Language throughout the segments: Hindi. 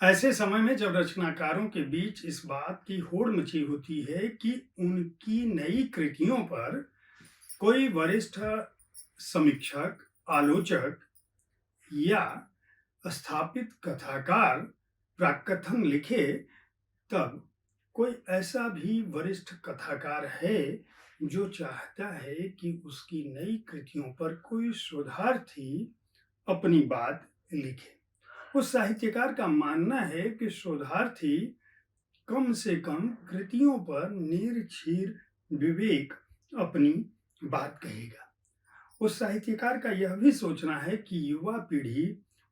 ऐसे समय में जब रचनाकारों के बीच इस बात की होड़ मची होती है कि उनकी नई कृतियों पर कोई वरिष्ठ समीक्षक, आलोचक या स्थापित कथाकार प्राकथन लिखे, तब कोई ऐसा भी वरिष्ठ कथाकार है जो चाहता है कि उसकी नई कृतियों पर कोई शोधार्थी अपनी बात लिखे। उस साहित्यकार का मानना है कि शोधार्थी कम से कम कृतियों पर निर्भीक विवेक अपनी बात कहेगा। उस साहित्यकार का यह भी सोचना है कि युवा पीढ़ी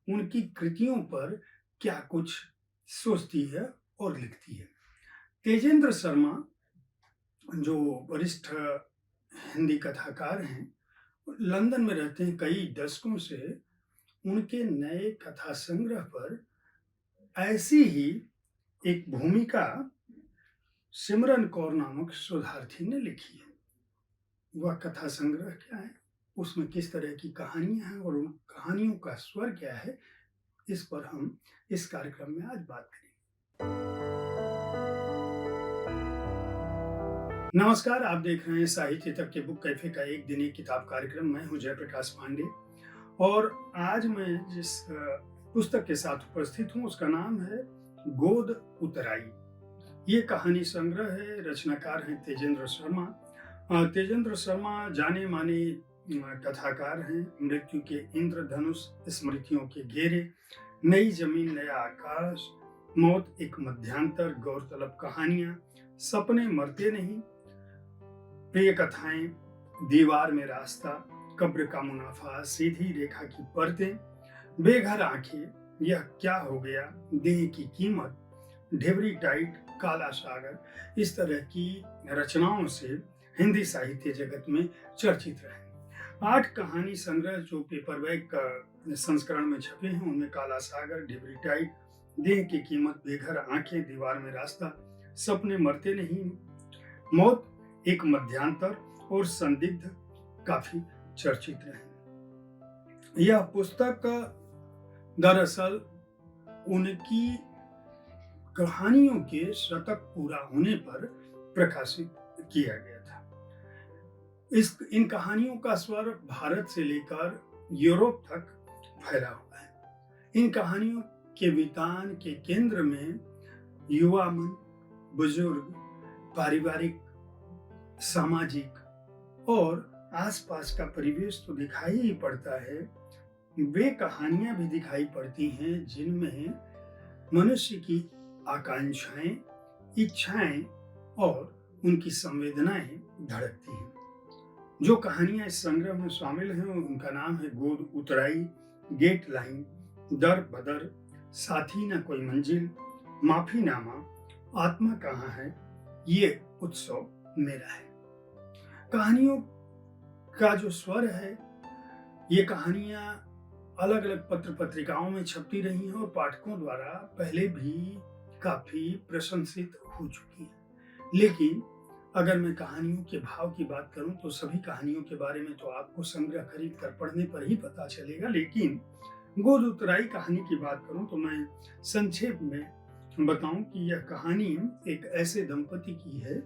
उनकी कृतियों पर क्या कुछ सोचती है और लिखती है। तेजेंद्र शर्मा, जो वरिष्ठ हिंदी कथाकार हैं, लंदन में रहते हैं। कई दशकों से उनके नए कथा संग्रह पर ऐसी ही एक भूमिका सिमरन कौर नामक शोधार्थी ने लिखी है। वह कथा संग्रह क्या है, उसमें किस तरह की कहानियां हैं और उन कहानियों का स्वर क्या है, इस पर हम इस कार्यक्रम में आज बात करेंगे। नमस्कार, आप देख रहे हैं साहित्य तक के बुक कैफे का एक दिन एक किताब कार्यक्रम। मैं हूं जयप्रकाश पांडे और आज मैं जिस पुस्तक के साथ उपस्थित हूं उसका नाम है गोद उतराई। ये कहानी संग्रह है, रचनाकार हैं तेजेंद्र शर्मा। तेजेंद्र शर्मा जाने माने कथाकार हैं। मृत्यु के इंद्रधनुष, स्मृतियों के घेरे, नई जमीन नया आकाश, मौत एक मध्यांतर, गौरतलब कहानियां, सपने मरते नहीं, प्रिय कथाएं, दीवार में रास्ता, कब्र का मुनाफा, सीधी रेखा की परतें, बेघर आंखें, यह क्या हो गया, देह की कीमत, ढेबरी टाइट, काला सागर, इस तरह की रचनाओं से हिंदी साहित्य जगत में चर्चित रहे। 8 कहानी संग्रह जो पेपरबैक संस्करण में छपे हैं, उनमें काला सागर, ढेबरी टाइट, देह की कीमत, बेघर आंखें, दीवार में रास्ता, सपने मरते नहीं, मौत एक मध्यांतर और संदिग्ध काफी चर्चित रहे। यह पुस्तक दरअसल उनकी कहानियों के शतक पूरा होने पर प्रकाशित किया गया था। इन कहानियों का स्वर भारत से लेकर यूरोप तक फैला हुआ है। इन कहानियों के वितान के केंद्र में युवा मन, बुजुर्ग, पारिवारिक, सामाजिक और आसपास का परिवेश तो दिखाई ही पड़ता है, वे कहानियां भी दिखाई पड़ती हैं जिनमें मनुष्य की आकांक्षाएं, इच्छाएं और उनकी संवेदनाएं धड़कती हैं। जो कहानियां इस संग्रह में शामिल हैं उनका नाम है गोद उतराई, गेट लाइन, दर बदर, साथी ना कोई मंजिल, माफीनामा, आत्मा कहाँ है, ये उत्सव मेरा है। कहानियों का जो स्वर है, ये कहानियां अलग अलग पत्र पत्रिकाओं में छपती रही हैं और पाठकों द्वारा पहले भी काफी प्रशंसित हो चुकी हैं। लेकिन अगर मैं कहानियों के भाव की बात करूं तो सभी कहानियों के बारे में तो आपको संग्रह खरीद कर पढ़ने पर ही पता चलेगा। लेकिन गोद उतराई कहानी की बात करूं तो मैं संक्षेप में बताऊं कि यह कहानी एक ऐसे दंपति की है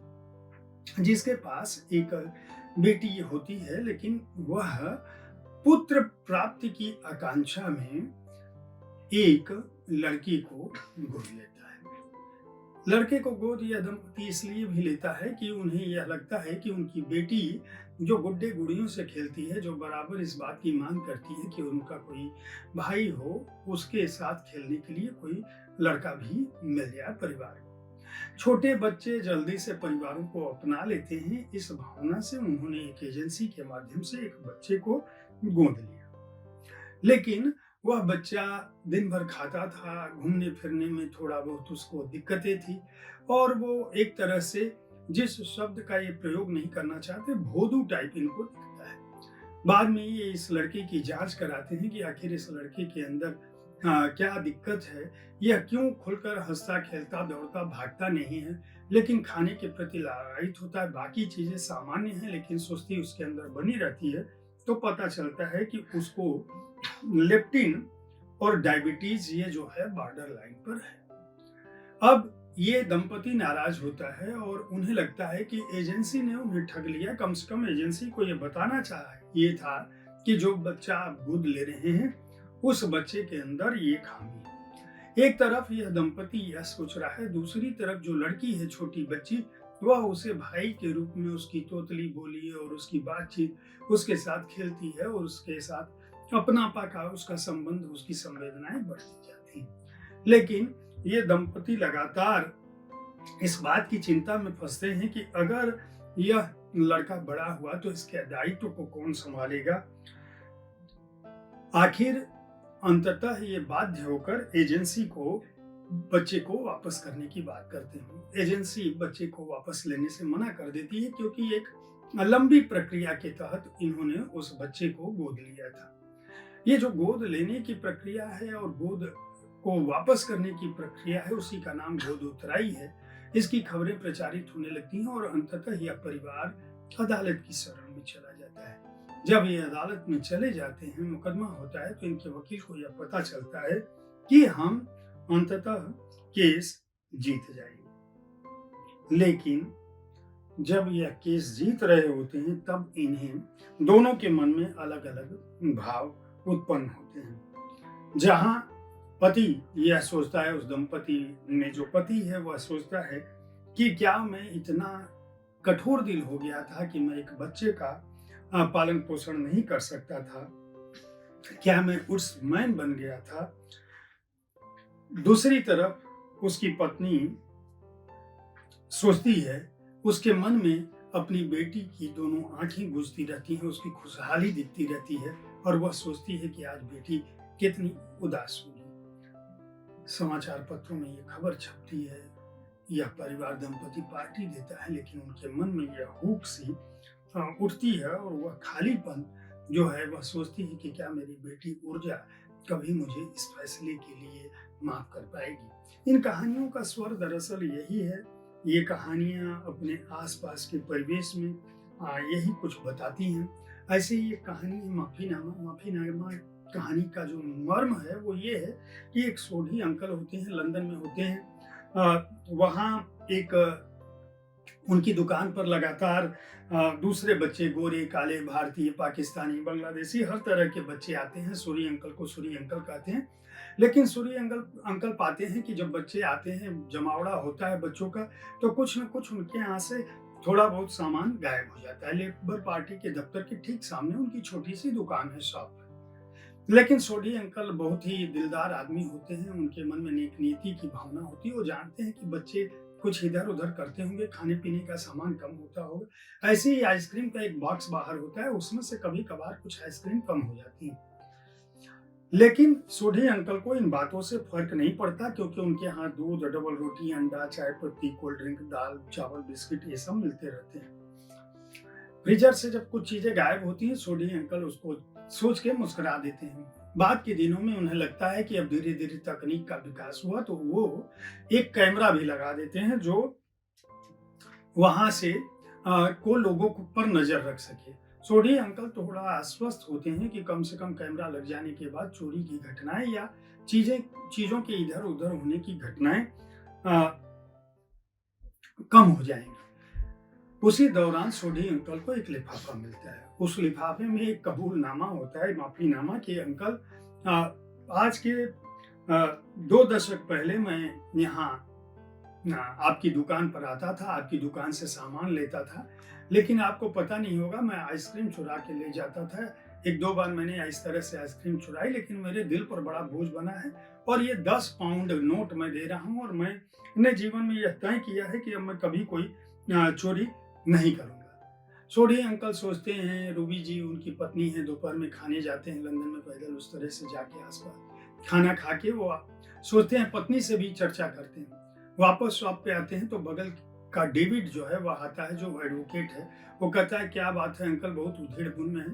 जिसके पास एक बेटी होती है, लेकिन वह पुत्र प्राप्ति की आकांक्षा में एक लड़की को गोद लेता है। लड़के को गोद यह दंपति इसलिए भी लेता है कि उन्हें यह लगता है कि उनकी बेटी जो गुड्डे गुड़ियों से खेलती है, जो बराबर इस बात की मांग करती है कि उनका कोई भाई हो, उसके साथ खेलने के लिए कोई लड़का भी मिल जाए परिवार को। छोटे बच्चे जल्दी से परिवारों को अपना लेते हैं। इस भावना से उन्होंने एक एजेंसी के माध्यम से एक बच्चे को गोद लिया। लेकिन वह बच्चा दिन भर खाता था, घूमने फिरने में थोड़ा बहुत उसको दिक्कतें थी और वो एक तरह से, जिस शब्द का ये प्रयोग नहीं करना चाहते, भोदू टाइप इनको दिखता है। बाद में ये इस लड़के की जांच कराते हैं कि आखिर इस लड़के के अंदर क्या दिक्कत है, यह क्यों खुलकर हंसता खेलता दौड़ता भागता नहीं है, लेकिन खाने के प्रति लालायित होता है। बाकी चीजें सामान्य हैं लेकिन सुस्ती उसके अंदर बनी रहती है। तो पता चलता है कि उसको लेप्टिन और डायबिटीज ये जो है बॉर्डर लाइन पर है। अब ये दंपति नाराज होता है और उन्हें लगता है कि एजेंसी ने उन्हें ठग लिया। कम से कम एजेंसी को ये बताना चाहिए था कि जो बच्चा आप गोद ले रहे हैं उस बच्चे के अंदर ये खामी है। एक तरफ यह दंपति यह सोच रहा है, दूसरी तरफ जो लड़की है, छोटी बच्ची, वह उसे भाई के रूप में उसकी तोतली बोली और उसकी बातचीत उसके साथ खेलती है और उसके साथ अपनापा का उसका संबंध, उसकी संवेदनाएं बढ़ती जाती हैं। लेकिन ये दंपति लगातार इस बात की चिंता में फंसते हैं कि अगर यह लड़का बड़ा हुआ तो इसके दायित्व को कौन संभालेगा। आखिर अंततः ये बाध्य होकर एजेंसी को बच्चे को वापस करने की बात करते हैं। एजेंसी बच्चे को वापस लेने से मना कर देती है क्योंकि एक लंबी प्रक्रिया के तहत इन्होंने उस बच्चे को गोद लिया था। ये जो गोद लेने की प्रक्रिया है और गोद को वापस करने की प्रक्रिया है, उसी का नाम गोद उतराई है। इसकी खबरें प्रचारित होने लगती हैं और अंततः यह परिवार अदालत की शरण में चला जाता है। जब ये अदालत में चले जाते हैं, मुकदमा होता है, तो इनके वकील को यह पता चलता है कि हम अंततः केस जीत जाएंगे। लेकिन जब यह केस जीत रहे होते हैं तब इन्हें दोनों के मन में अलग अलग भाव उत्पन्न होते हैं। जहां पति यह सोचता है, उस दंपति में जो पति है वह सोचता है कि क्या मैं इतना कठोर दिल हो गया था कि मैं एक बच्चे का पालन पोषण नहीं कर सकता था, क्या मैं उस मैन बन गया था। दूसरी तरफ उसकी पत्नी सोचती है, उसके मन में अपनी बेटी की दोनों आंखें गूंजती रहती हैं, उसकी खुशहाली दिखती रहती है और वह सोचती है कि आज बेटी कितनी उदास होगी। समाचार पत्रों में यह खबर छपती है, यह परिवार दंपति पार्टी देता है, लेकिन उनके मन में यह हुक सी उठती है और वह खालीपन जो है वह सोचती है कि क्या मेरी बेटी ऊर्जा कभी मुझे इस फैसले के लिए माफ कर पाएगी। इन कहानियों का स्वर दरअसल यही है। ये कहानियां अपने आसपास के परिवेश में यही कुछ बताती हैं। ऐसे ही एक कहानी है माफीनामा कहानी का जो मर्म है वो ये है कि एक सोढ़ी अंकल होते हैं, लंदन में होते हैं। वहाँ एक उनकी दुकान पर लगातार दूसरे बच्चे, गोरे, काले, भारतीय, पाकिस्तानी, बांग्लादेशी, हर तरह के बच्चे आते हैं। सूरी अंकल को सूरी अंकल कहते हैं। लेकिन सूरी अंकल पाते हैं कि जब बच्चे आते हैं, जमावड़ा होता है बच्चों का, तो कुछ न कुछ उनके यहाँ से थोड़ा बहुत सामान गायब हो जाता है। लेबर पार्टी के दफ्तर के ठीक सामने उनकी छोटी सी दुकान है, शॉप। लेकिन सोढ़ी अंकल बहुत ही दिलदार आदमी होते हैं। उनके मन में नेक नीति की भावना होती है। वो जानते हैं कि बच्चे कुछ इधर उधर करते होंगे, खाने पीने का सामान कम होता होगा। ऐसे ही आइसक्रीम का एक बॉक्स बाहर होता है, उसमें से कभी कभार कुछ आइसक्रीम कम हो जाती है। लेकिन सोढ़ी अंकल को इन बातों से फर्क नहीं पड़ता क्योंकि उनके यहाँ दूध, डबल रोटी, अंडा, चाय पत्ती, कोल्ड ड्रिंक, दाल, चावल, बिस्किट ये सब मिलते रहते हैं। फ्रीजर से जब कुछ चीजें गायब होती हैं, सोढ़ी अंकल उसको सोच के मुस्कुरा देते हैं। बाद के दिनों में उन्हें लगता है कि अब धीरे धीरे तकनीक का विकास हुआ, तो वो एक कैमरा भी लगा देते हैं जो वहां से को लोगों पर नजर रख सके। सोढ़ी अंकल थोड़ा आश्वस्त होते हैं कि कम से कम कैमरा लग जाने के बाद चोरी की घटनाएं या चीजों के इधर उधर होने की घटनाएं कम हो जाएंगी। उसी दौरान सोढ़ी अंकल को एक लिफाफा मिलता है। उस लिफाफे में एक कबूलनामा होता है, माफीनामा कि अंकल आज के 2 दशक पहले मैं यहाँ आपकी दुकान पर आता था, आपकी दुकान से सामान लेता था, लेकिन आपको पता नहीं होगा मैं आइसक्रीम चुरा के ले जाता था। 1-2 बार मैंने इस तरह से आइसक्रीम चुराई, लेकिन मेरे दिल पर बड़ा बोझ बना है और ये 10 पाउंड नोट मैं दे रहा हूँ और मैंने जीवन में यह तय किया है कि अब मैं कभी कोई चोरी नहीं करूँगा। सोढ़ी अंकल सोचते हैं, रूबी जी उनकी पत्नी है, दोपहर में खाने जाते हैं लंदन में पैदल, उस तरह से जाके आसपास खाना खा के वो सोचते हैं, पत्नी से भी चर्चा करते हैं। वापस शॉप पे आते हैं तो बगल का डेविड जो है वह आता है, जो एडवोकेट है। वो कहता है क्या बात है अंकल, बहुत उधेड़-बुन में है।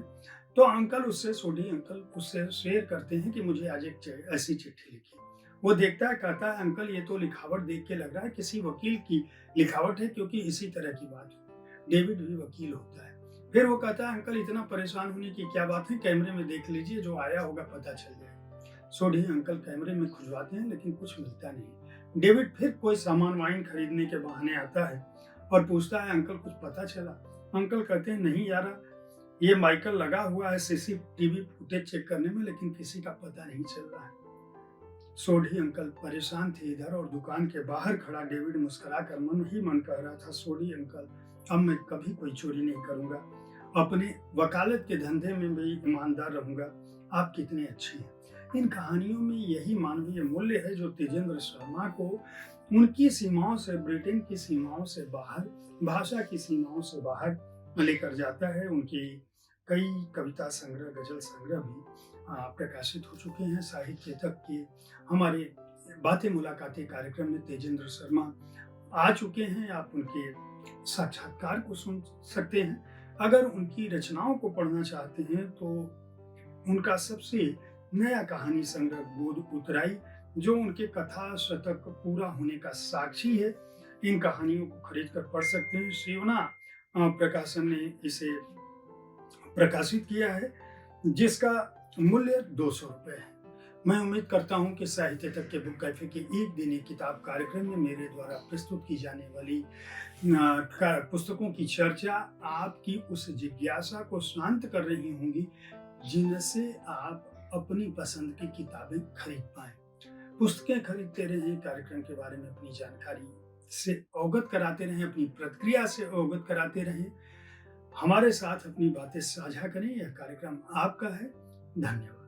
तो अंकल उससे सोढ़ी अंकल उससे शेयर करते हैं कि मुझे आज एक ऐसी चिट्ठी लिखी। वो देखता है, कहता है अंकल ये तो लिखावट देख के लग रहा है किसी वकील की लिखावट है, क्योंकि इसी तरह की बात है। डेविड भी वकील होता है। फिर वो कहता है अंकल इतना परेशान होने की क्या बात है, कैमरे में देख लीजिए, जो आया होगा पता चल जाएगा। सोढ़ी अंकल कैमरे में खुजवाते हैं लेकिन कुछ मिलता नहीं। डेविड फिर कोई सामान वाइन खरीदने के बहाने आता है और पूछता है, अंकल कुछ पता चला? अंकल कहते हैं, नहीं यारा, ये माइकल लगा हुआ है सीसीटीवी फुटेज चेक करने में, लेकिन किसी का पता नहीं चल रहा है। सोढ़ी अंकल परेशान थे। इधर और दुकान के बाहर खड़ा डेविड मुस्कुराकर मन ही मन कह रहा था, सोढ़ी अंकल, अब मैं कभी कोई चोरी नहीं करूंगा, अपने वकालत के धंधे में भी ईमानदार रहूंगा। आप कितने अच्छे हैं। इन कहानियों में यही मानवीय मूल्य है जो तेजेंद्र शर्मा को उनकी सीमाओं से, ब्रिटेन की सीमाओं से बाहर, भाषा की सीमाओं से बाहर लेकर जाता है। उनकी कई कविता संग्रह, गजल संग्रह भी प्रकाशित हो चुके हैं। साहित्य तक के हमारे बातें मुलाकातें कार्यक्रम में तेजेंद्र शर्मा आ चुके हैं। आप उनके साक्षात्कार को सुन सकते हैं। अगर उनकी रचनाओं को पढ़ना चाहते हैं तो उनका सबसे नया कहानी संग्रह गोद उतराई, जो उनके कथा शतक पूरा होने का साक्षी है, इन कहानियों को खरीद कर पढ़ सकते हैं। शिवना प्रकाशन ने इसे प्रकाशित किया है, जिसका मूल्य 200 रुपये है। मैं उम्मीद करता हूं कि साहित्य तक के बुक कैफे के एक दिन एक किताब कार्यक्रम में मेरे द्वारा प्रस्तुत की जाने वाली पुस्तकों की चर्चा आपकी उस जिज्ञासा को शांत कर रही होंगी जिनसे आप अपनी पसंद की किताबें खरीद पाएं। पुस्तकें खरीदते रहें, कार्यक्रम के बारे में अपनी जानकारी से अवगत कराते रहें, अपनी प्रतिक्रिया से अवगत कराते रहें, हमारे साथ अपनी बातें साझा करें। यह कार्यक्रम आपका है। धन्यवाद।